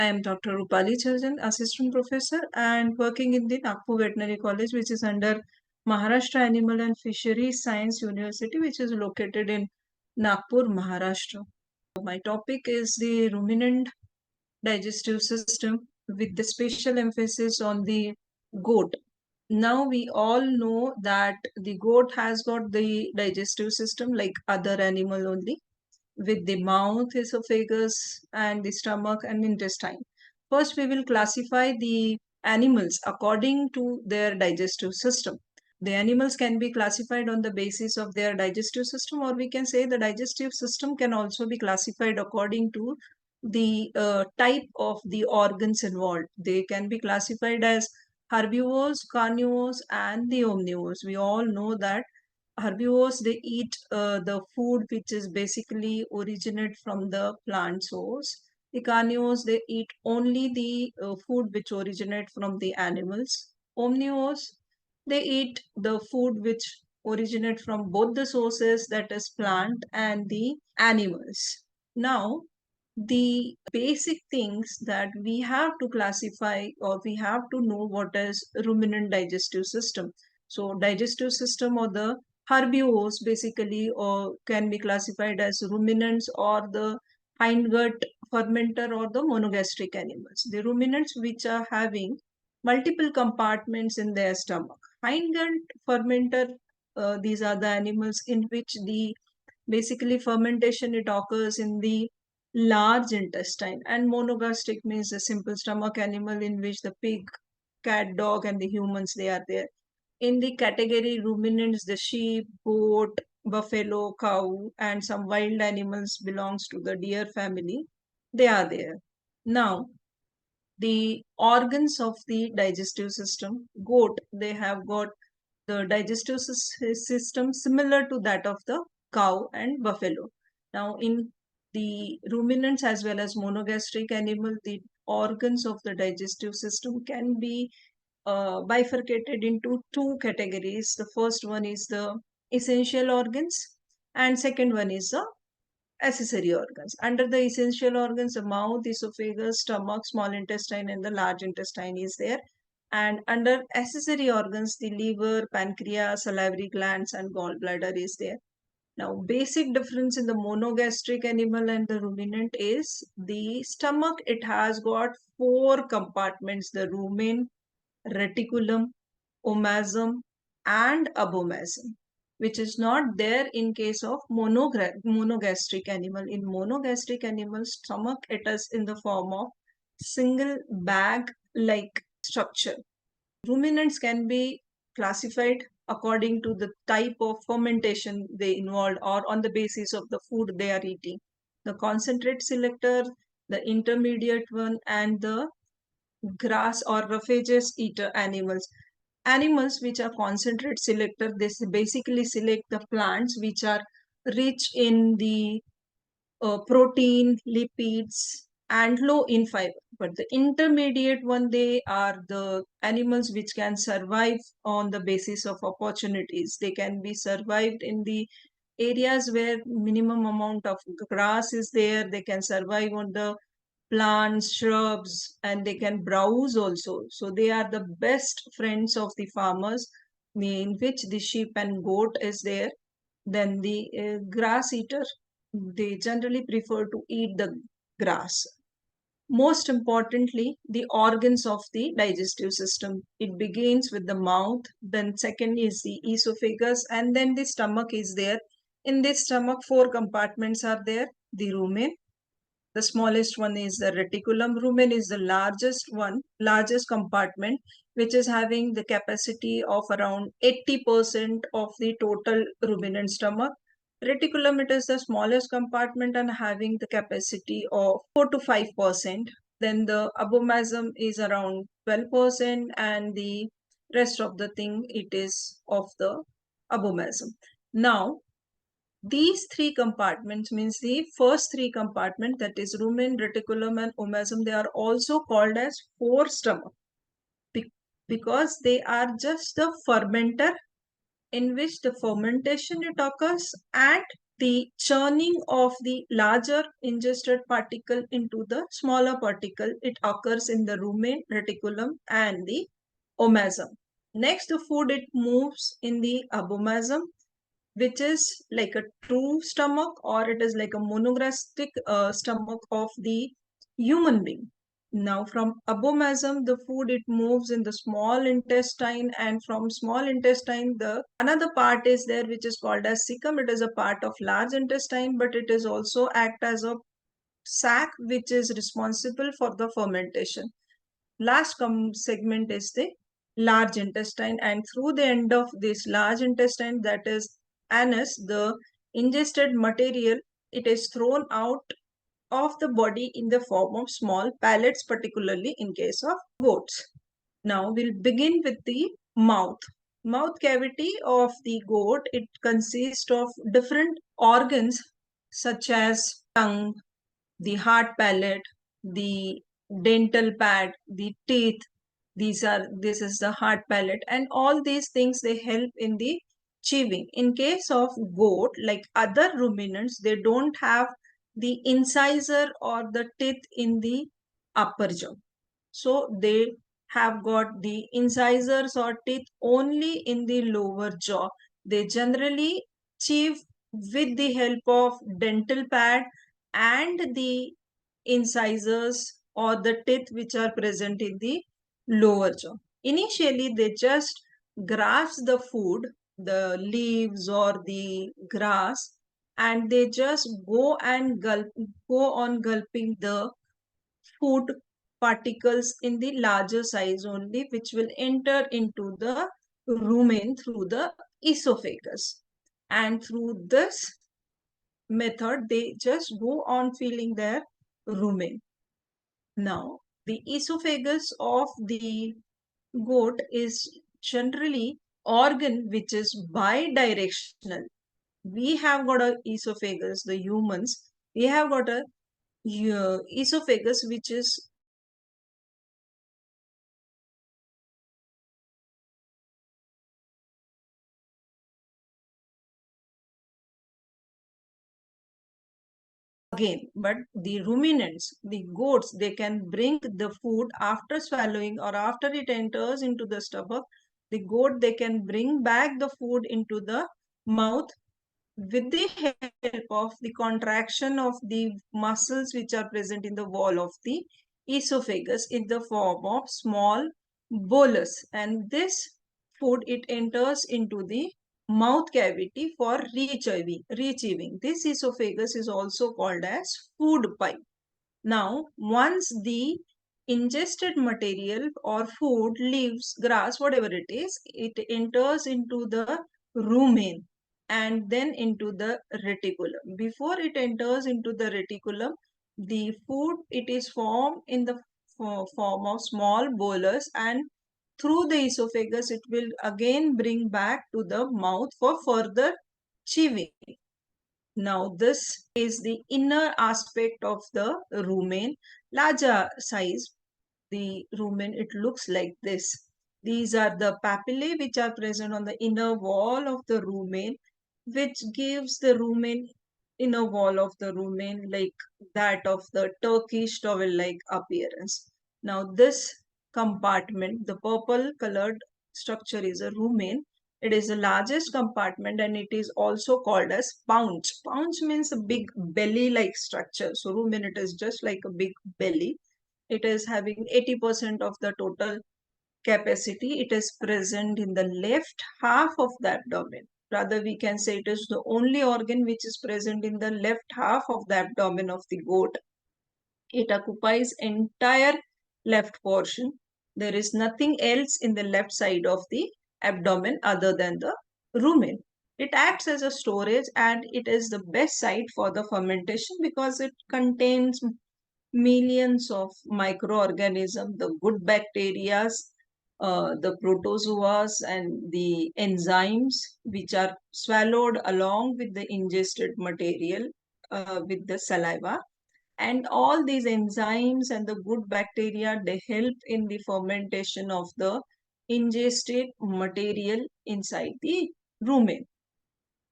I am Dr. Rupali Charjan, Assistant Professor and working in the Nagpur Veterinary College, which is under Maharashtra Animal and Fisheries Science University, which is located in Nagpur, Maharashtra. My topic is the ruminant digestive system with the special emphasis on the goat. Now we all know that the goat has got the digestive system like other animal only, with the mouth, esophagus, and the stomach and intestine. First, we will classify the animals according to their digestive system. The animals can be classified on the basis of their digestive system, or we can say the digestive system can also be classified according to the type of the organs involved. They can be classified as herbivores, carnivores, and the omnivores. We all know that herbivores, they eat the food which is basically originate from the plant source. The carnivores, they eat only the food which originate from the animals. Omnivores, they eat the food which originate from both the sources, that is plant and the animals. Now, the basic things that we have to classify, or we have to know what is ruminant digestive system. So digestive system or the herbivores basically or can be classified as ruminants or the hindgut fermenter or the monogastric animals. The ruminants which are having multiple compartments in their stomach. Hindgut fermenter, these are the animals in which the basically fermentation it occurs in the large intestine, and monogastric means a simple stomach animal in which the pig, cat, dog, and the humans they are there. In the category ruminants, the sheep, goat, buffalo, cow, and some wild animals belongs to the deer family. They are there. Now, the organs of the digestive system. Goat, they have got the digestive system similar to that of the cow and buffalo. Now, in the ruminants as well as monogastric animal, the organs of the digestive system can be bifurcated into two categories. The first one is the essential organs, and second one is the accessory organs. Under the essential organs, the mouth, esophagus, stomach, small intestine, and the large intestine is there. And under accessory organs, the liver, pancreas, salivary glands, and gallbladder is there. Now, basic difference in the monogastric animal and the ruminant is the stomach. It has got four compartments: the rumen, reticulum, omasum, and abomasum, which is not there in case of monogastric animal. In monogastric animal, stomach, it is in the form of single bag-like structure. Ruminants can be classified according to the type of fermentation they involved or on the basis of the food they are eating. The concentrate selector, the intermediate one, and the grass or ruphageous eater animals. Animals which are concentrate selector, they basically select the plants which are rich in the protein, lipids, and low in fiber. But the intermediate one, they are the animals which can survive on the basis of opportunities. They can be survived in the areas where minimum amount of grass is there. They can survive on the plants, shrubs, and they can browse also. So they are the best friends of the farmers, in which the sheep and goat is there. Then the grass eater, they generally prefer to eat the grass. Most importantly, the organs of the digestive system. It begins with the mouth, then second is the esophagus, and then the stomach is there. In this stomach, four compartments are there. The rumen, the smallest one is the reticulum. Rumen is the largest one, largest compartment, which is having the capacity of around 80% of the total ruminant stomach. Reticulum, it is the smallest compartment and having the capacity of 4 to 5%. Then the abomasum is around 12%, and the rest of the thing, it is of the abomasum. Now, these three compartments, means the first three compartments, that is rumen, reticulum, and omasum, they are also called as four stomach because they are just the fermenter in which the fermentation it occurs, and the churning of the larger ingested particle into the smaller particle. It occurs in the rumen, reticulum, and the omasum. Next, the food it moves in the abomasum, which is like a true stomach, or it is like a monogastric stomach of the human being. Now from abomasum, the food it moves in the small intestine, and from small intestine, the another part is there which is called as cecum. It is a part of large intestine, but it is also act as a sac which is responsible for the fermentation. Last segment is the large intestine, and through the end of this large intestine, that is anus, the ingested material it is thrown out of the body in the form of small pellets, particularly in case of goats. Now we'll begin with the mouth. Mouth cavity of the goat, it consists of different organs such as tongue, the hard palate, the dental pad, the teeth. This is the hard palate, and all these things they help in the chewing. In case of goat, like other ruminants, they don't have the incisor or the teeth in the upper jaw. So they have got the incisors or teeth only in the lower jaw. They generally chew with the help of dental pad and the incisors or the teeth which are present in the lower jaw. Initially, they just grasp the food, the leaves or the grass, and they just go on gulping the food particles in the larger size only, which will enter into the rumen through the esophagus. And through this method, they just go on filling their rumen. Now, the esophagus of the goat is generally organ which is bidirectional. We have got a esophagus, the humans, we have got a esophagus which is again, but the ruminants, the goats, they can bring the food after swallowing or after it enters into the stomach. The goat, they can bring back the food into the mouth with the help of the contraction of the muscles which are present in the wall of the esophagus in the form of small bolus. And this food, it enters into the mouth cavity for retrieving. This esophagus is also called as food pipe. Now, once the ingested material or food, leaves, grass, whatever it is, it enters into the rumen and then into the reticulum. Before it enters into the reticulum, the food, it is formed in the form of small bolus, and through the esophagus, it will again bring back to the mouth for further chewing. Now, this is the inner aspect of the rumen, larger size. The rumen, it looks like this. These are the papillae which are present on the inner wall of the rumen, which gives the rumen, inner wall of the rumen, like that of the Turkish towel-like appearance. Now, this compartment, the purple colored structure is a rumen. It is the largest compartment, and it is also called as pouch. Pouch means a big belly-like structure. So rumen, it is just like a big belly. It is having 80% of the total capacity. It is present in the left half of the abdomen. Rather, we can say it is the only organ which is present in the left half of the abdomen of the goat. It occupies entire left portion. There is nothing else in the left side of the abdomen other than the rumen. It acts as a storage, and it is the best site for the fermentation because it contains millions of microorganisms, the good bacteria, the protozoas, and the enzymes which are swallowed along with the ingested material with the saliva. And all these enzymes and the good bacteria, they help in the fermentation of the ingested material inside the rumen.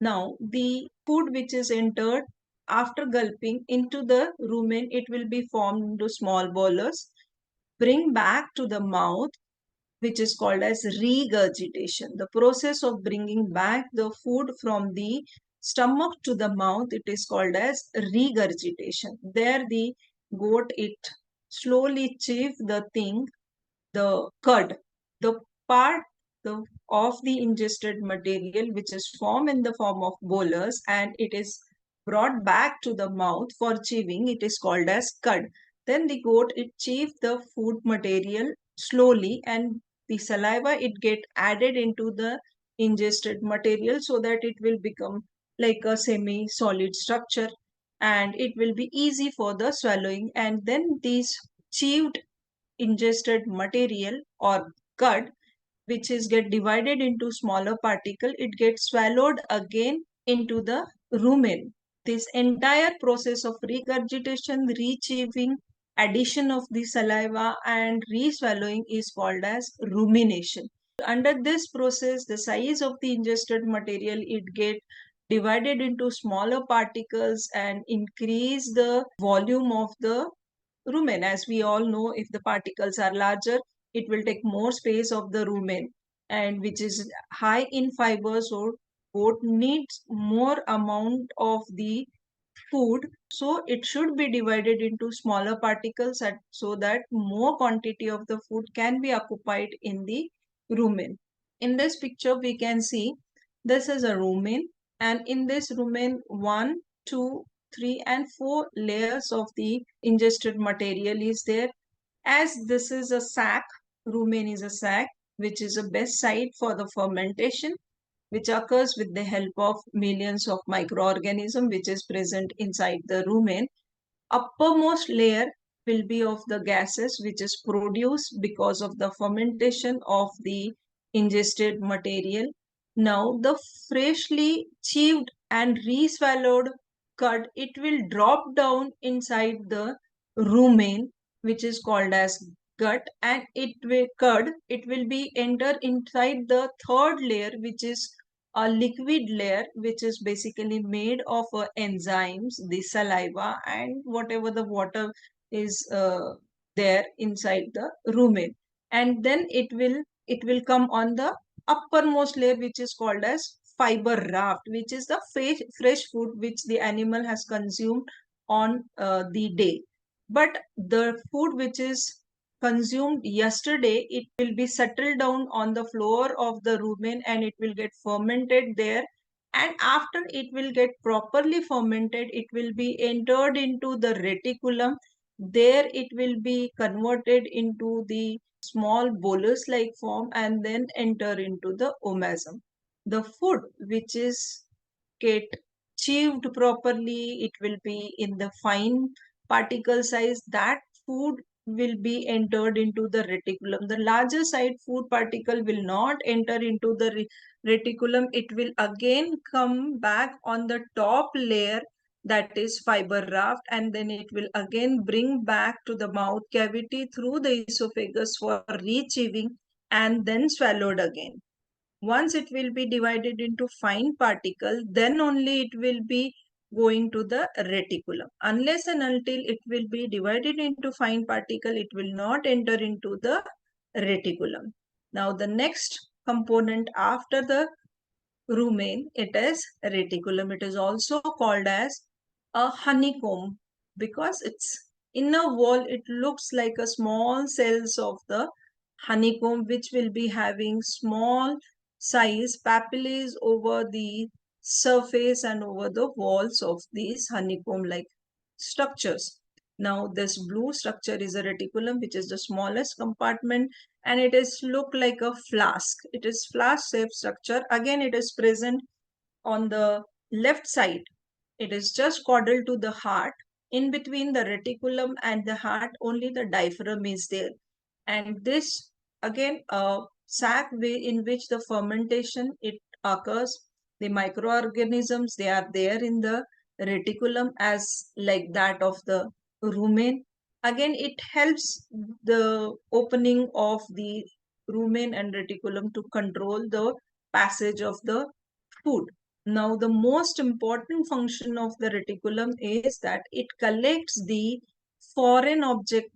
Now, the food which is entered after gulping into the rumen, it will be formed into small bolus, bring back to the mouth, which is called as regurgitation. The process of bringing back the food from the stomach to the mouth, it is called as regurgitation. There the goat, it slowly chew the thing, the cud, the part the, of the ingested material which is formed in the form of bolus, and it is brought back to the mouth for chewing. It is called as cud. Then the goat, it chew the food material slowly, and the saliva, it get added into the ingested material so that it will become like a semi solid structure, and it will be easy for the swallowing. And then these chewed ingested material or cud, which is get divided into smaller particle, it gets swallowed again into the rumen. This entire process of regurgitation, retrieving, addition of the saliva and re-swallowing is called as rumination. Under this process, the size of the ingested material, it get divided into smaller particles and increase the volume of the rumen. As we all know, if the particles are larger, it will take more space of the rumen, and which is high in fiber, so goat needs more amount of the food, so it should be divided into smaller particles so that more quantity of the food can be occupied in the rumen. In this picture, we can see this is a rumen, and in this rumen, 1, 2, 3, and 4 layers of the ingested material is there. As this is a sac, rumen is a sac, which is a best site for the fermentation, which occurs with the help of millions of microorganisms which is present inside the rumen. Uppermost layer will be of the gases which is produced because of the fermentation of the ingested material. Now the freshly chewed and re-swallowed cud, it will drop down inside the rumen, which is called as gut, and it will be enter inside the third layer, which is a liquid layer, which is basically made of enzymes, the saliva, and whatever the water is there inside the rumen. And then it will come on the uppermost layer, which is called as fiber raft, which is the fresh food which the animal has consumed on the day. But the food which is consumed yesterday, it will be settled down on the floor of the rumen, and it will get fermented there. And after it will get properly fermented, it will be entered into the reticulum. There it will be converted into the small bolus-like form and then enter into the omasum. The food which is get chewed properly, it will be in the fine particle size. That food will be entered into the reticulum. The larger side food particle will not enter into the reticulum. It will again come back on the top layer, that is fiber raft, and then it will again bring back to the mouth cavity through the esophagus for retrieving and then swallowed again. Once it will be divided into fine particle, then only it will be going to the reticulum. Unless and until it will be divided into fine particle, it will not enter into the reticulum. Now the next component after the rumen, it is reticulum. It is also called as a honeycomb because its inner wall, it looks like a small cells of the honeycomb, which will be having small size papillae over the surface and over the walls of these honeycomb like structures. Now this blue structure is a reticulum, which is the smallest compartment, and it is look like a flask. It is flask shaped structure. Again, it is present on the left side. It is just caudal to the heart. In between the reticulum and the heart, only the diaphragm is there. And this again a sac way in which the fermentation it occurs. The microorganisms, they are there in the reticulum as like that of the rumen. Again, it helps the opening of the rumen and reticulum to control the passage of the food. Now, the most important function of the reticulum is that it collects the foreign object,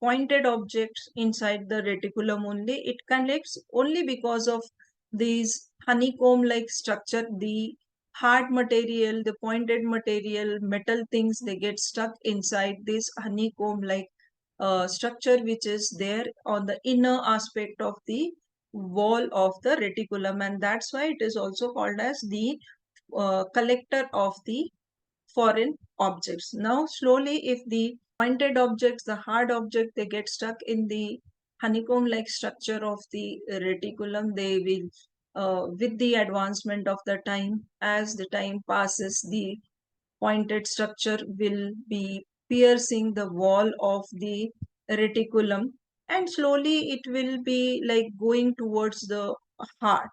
pointed objects inside the reticulum only. It collects only because of these honeycomb-like structure, the hard material, the pointed material, metal things, they get stuck inside this honeycomb-like structure which is there on the inner aspect of the wall of the reticulum, and that's why it is also called as the collector of the foreign objects. Now, slowly, if the pointed objects, the hard object, they get stuck in the honeycomb-like structure of the reticulum, they will, with the advancement of the time, as the time passes, the pointed structure will be piercing the wall of the reticulum, and slowly it will be like going towards the heart,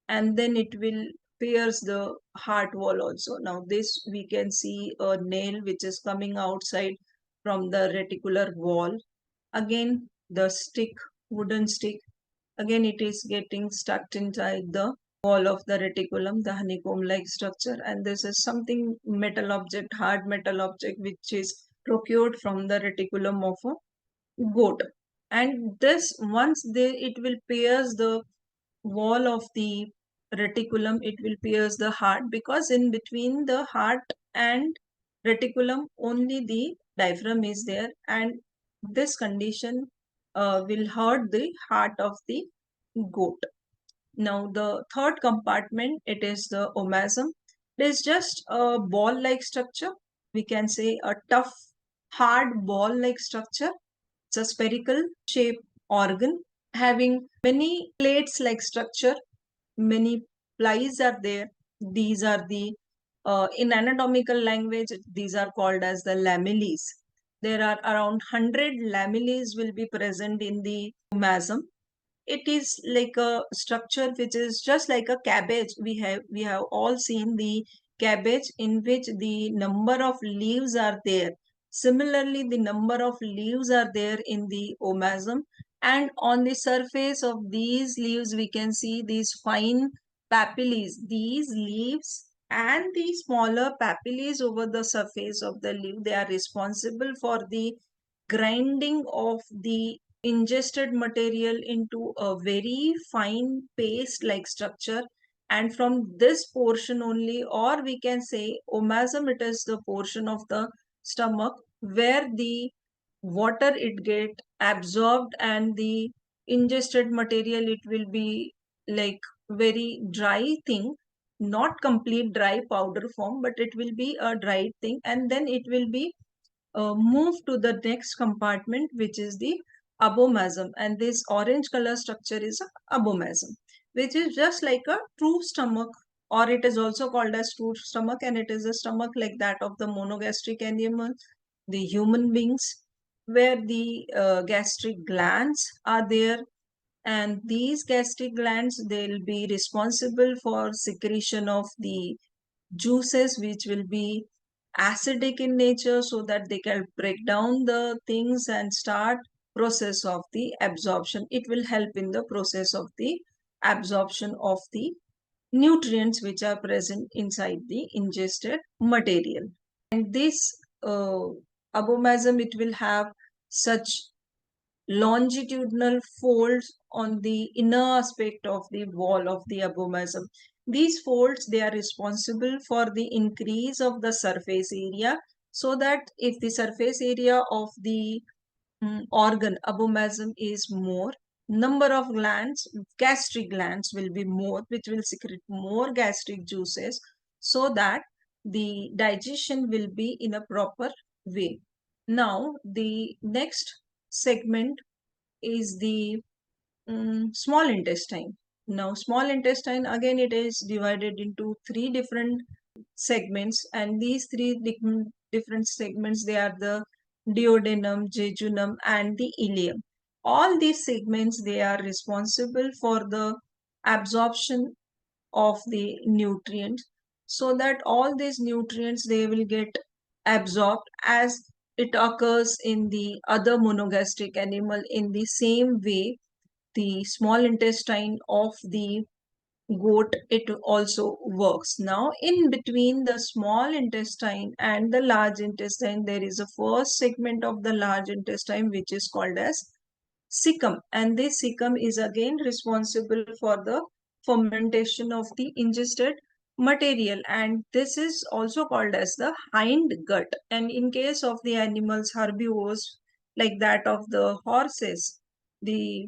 and then it will pierce the heart wall also. Now this we can see a nail which is coming outside from the reticular wall. Again the stick, wooden stick, again it is getting stuck inside the wall of the reticulum, the honeycomb like structure, and this is something metal object, hard metal object which is procured from the reticulum of a goat. And this once they it will pierce the wall of the reticulum, it will pierce the heart, because in between the heart and reticulum only the diaphragm is there, and this condition will hurt the heart of the goat. Now the third compartment, it is the omasum. It is just a ball like structure, we can say a tough hard ball like structure. It's a spherical shape organ having many plates like structure, many plies are there. These are the, in anatomical language, these are called as the lamellis. There are around 100 lamellis will be present in the omasum. It is like a structure which is just like a cabbage. We have all seen the cabbage in which the number of leaves are there. Similarly, the number of leaves are there in the omasum, and on the surface of these leaves we can see these fine papillae. These leaves and the smaller papillae over the surface of the leaf, they are responsible for the grinding of the ingested material into a very fine paste like structure. And from this portion only, or we can say omasum, it is the portion of the stomach where the water it get absorbed, and the ingested material it will be like very dry thing, not complete dry powder form, but it will be a dry thing, and then it will be move to the next compartment, which is the abomasum. And this orange color structure is a abomasum, which is just like a true stomach, or it is also called as true stomach, and it is a stomach like that of the monogastric animal, the human beings, where the gastric glands are there, and these gastric glands, they'll be responsible for secretion of the juices which will be acidic in nature, so that they can break down the things and start process of the absorption. It will help in the process of the absorption of the nutrients which are present inside the ingested material. And this uh, abomasum, it will have such longitudinal folds on the inner aspect of the wall of the abomasum. These folds, they are responsible for the increase of the surface area, so that if the surface area of the organ abomasum is more, number of glands, gastric glands will be more, which will secrete more gastric juices, so that the digestion will be in a proper way. Now the next segment is the small intestine. Now, small intestine, again, it is divided into three different segments, and these three different segments, they are the duodenum, jejunum, and the ileum. All these segments, they are responsible for the absorption of the nutrients, so that all these nutrients, they will get absorbed as it occurs in the other monogastric animal. In the same way, the small intestine of the goat, it also works. Now, in between the small intestine and the large intestine, there is a first segment of the large intestine which is called as cecum, and this cecum is again responsible for the fermentation of the ingested material, and this is also called as the hind gut. And in case of the animals herbivores like that of the horses, the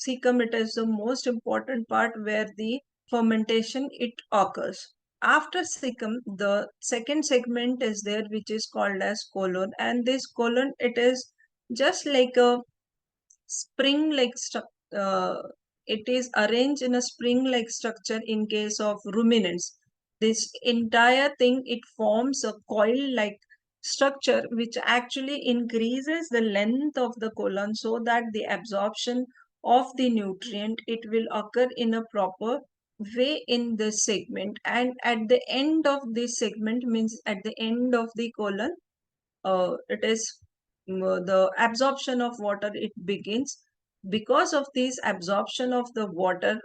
cecum, it is the most important part where the fermentation it occurs. After cecum, the second segment is there which is called as colon, and this colon, it is just like a spring like it is arranged in a spring like structure. In case of ruminants, this entire thing, it forms a coil like structure which actually increases the length of the colon, so that the absorption of the nutrient, it will occur in a proper way in this segment. And at the end of this segment, means at the end of the colon, it is the absorption of water, it begins. Because of this absorption of the water,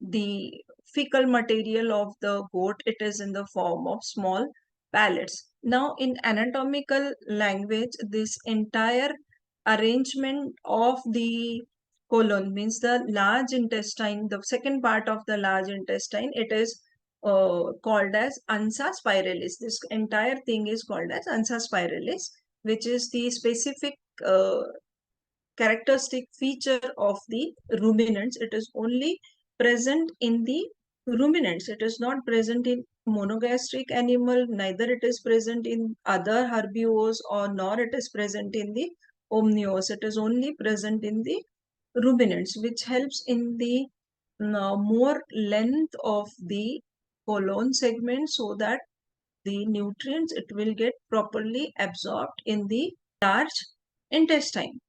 the fecal material of the goat, it is in the form of small pellets. Now, in anatomical language, this entire arrangement of the colon, means the large intestine, the second part of the large intestine, it is called as ansa spiralis. This entire thing is called as ansa spiralis, which is the specific characteristic feature of the ruminants. It is only present in the ruminants. It is not present in monogastric animal, neither it is present in other herbivores, or nor it is present in the omnivores. It is only present in the ruminants, which helps in the more length of the colon segment, so that the nutrients, it will get properly absorbed in the large intestine.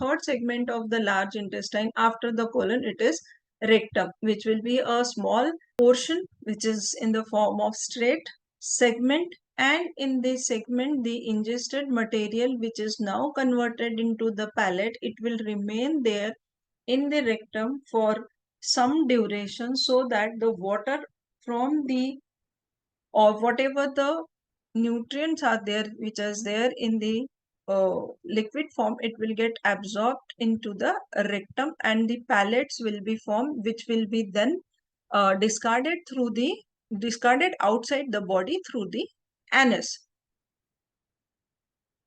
Third segment of the large intestine after the colon, it is rectum, which will be a small portion which is in the form of straight segment. And in this segment, the ingested material which is now converted into the palate, it will remain there in the rectum for some duration, so that the water from the, or whatever the nutrients are there which is there in the liquid form, it will get absorbed into the rectum, and the pellets will be formed, which will be then discarded outside the body through the anus.